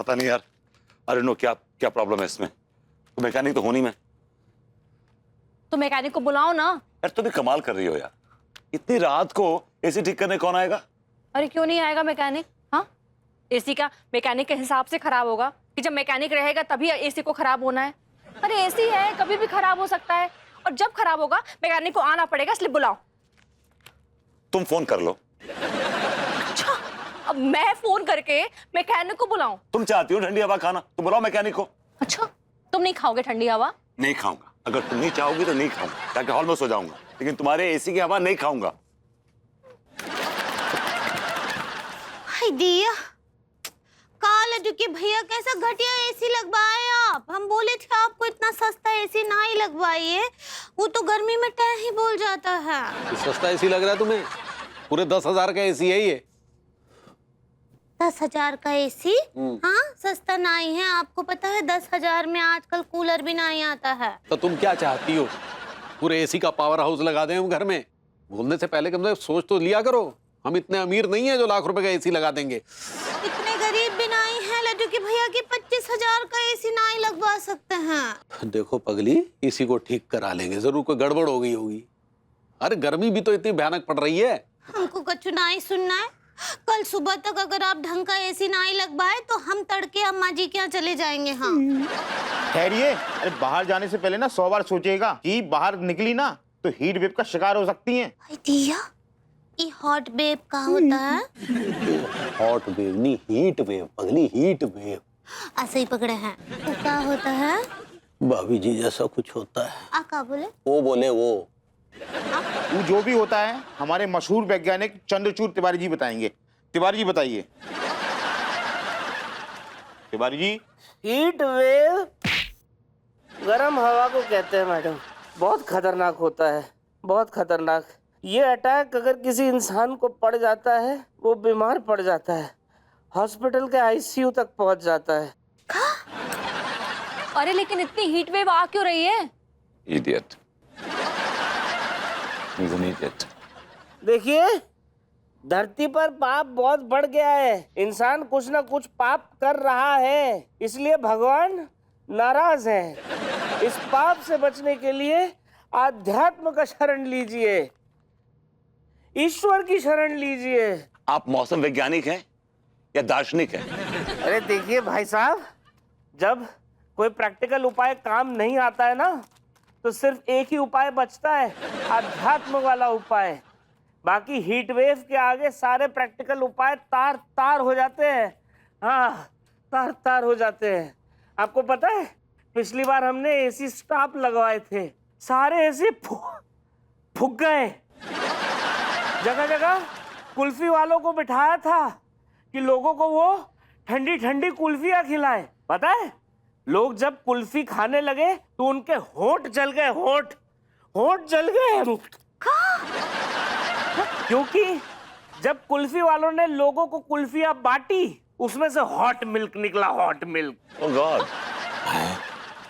पता नहीं यार, अरे नो, क्या क्या प्रॉब्लम है इसमें। तो मैकेनिक तो होनी मैं। तो मैकेनिक को बुलाओ ना। यार तुम भी कमाल कर रही हो यार, इतनी रात को एसी ठीक करने कौन आएगा? अरे क्यों नहीं आएगा मैकेनिक? हाँ, एसी का मैकेनिक के हिसाब से खराब होगा कि जब मैकेनिक रहेगा तभी एसी को खराब होना है। अरे एसी है, कभी भी खराब हो सकता है, और जब खराब होगा मैकेनिक को आना पड़ेगा, इसलिए बुलाओ। तुम फोन कर लो। अच्छा, अब मैं फोन करके मैकेनिक को बुलाऊं? तुम चाहती हो ठंडी हवा खाना तो बुलाओ मैकेनिक को। अच्छा, तुम नहीं खाओगे ठंडी हवा? नहीं खाऊंगा, अगर तुम नहीं चाहोगी तो नहीं खाऊंगा, ताकि हॉल में सो जाऊंगा, लेकिन तुम्हारे एसी की हवा नहीं खाऊंगा। हाय दिया, काल के भैया कैसा घटिया एसी लगवाए आप। हम बोले थे आपको इतना सस्ता एसी ना ही लगवाइए, वो तो गर्मी में टह ही बोल जाता है। सस्ता एसी लग रहा है तुम्हें? पूरे 10,000 का एसी है ये। 10,000 का एसी? हाँ, सस्ता नहीं है। आपको पता है 10,000 में आजकल कूलर भी नहीं आता है। तो तुम क्या चाहती हो, पूरे एसी का पावर हाउस लगा दें हम घर में? बोलने से पहले कम से कम सोच तो लिया करो। हम इतने अमीर नहीं है जो लाख रुपए का एसी लगा देंगे। इतने गरीब भी नहीं है लड्डू के भैया की 25,000 का एसी नहीं लगवा सकते हैं। देखो पगली, इसी को ठीक करा लेंगे, जरूर कोई गड़बड़ हो गई होगी। अरे गर्मी भी तो इतनी भयानक पड़ रही है। हमको कछु नहीं सुनना है। कल सुबह तक अगर आप ढंग का एसी नहीं लगवाए तो हम तड़के अम्मा जी के यहाँ चले जाएंगे। हाँ ठहरिए, अरे बाहर जाने से पहले ना 100 बार सोचिएगा कि बाहर निकली ना तो हीट वेव का शिकार हो सकती हैं। दिया, ये हॉट वेव का होता है? हॉट वेव नहीं, हीट वेव पगली, हीट वेव। ऐसे ही पकड़े हैं। तो क्या होता है? भाभी जी जैसा कुछ होता है। आ क्या बोले? वो बोले वो जो भी होता है हमारे मशहूर वैज्ञानिक चंद्रचूड़ तिवारी जी बताएंगे। तिवारी जी बताइए। तिवारी जी। हीट वेव गरम हवा को कहते हैं मैडम। बहुत खतरनाक होता है, बहुत खतरनाक। ये अटैक अगर किसी इंसान को पड़ जाता है, वो बीमार पड़ जाता है, हॉस्पिटल के आईसीयू तक पहुंच जाता है। अरे लेकिन इतनी हीट वेव आ क्यों रही है? इडियट। He's an idiot. देखिए, धरती पर पाप बहुत बढ़ गया है। इंसान कुछ ना कुछ पाप कर रहा है, इसलिए भगवान नाराज हैं। इस पाप से बचने के लिए आध्यात्म का शरण लीजिए, ईश्वर की शरण लीजिए। आप मौसम वैज्ञानिक हैं या दार्शनिक हैं? अरे देखिए भाई साहब, जब कोई प्रैक्टिकल उपाय काम नहीं आता है ना, तो सिर्फ एक ही उपाय बचता है, आध्यात्म वाला उपाय। बाकी हीट वेव के आगे सारे प्रैक्टिकल उपाय तार तार हो जाते हैं। हाँ, तार तार हो जाते हैं। आपको पता है, पिछली बार हमने एसी स्टॉप लगवाए थे, सारे एसी फूक गए। जगह जगह कुल्फी वालों को बिठाया था कि लोगों को वो ठंडी ठंडी कुल्फियां खिलाए। पता है, लोग जब कुल्फी खाने लगे तो उनके होंठ जल गए, होंठ जल गए। क्योंकि जब कुल्फी वालों ने लोगों को कुल्फियां बांटी, उसमें से हॉट मिल्क निकला, हॉट मिल्क। ओह गॉड।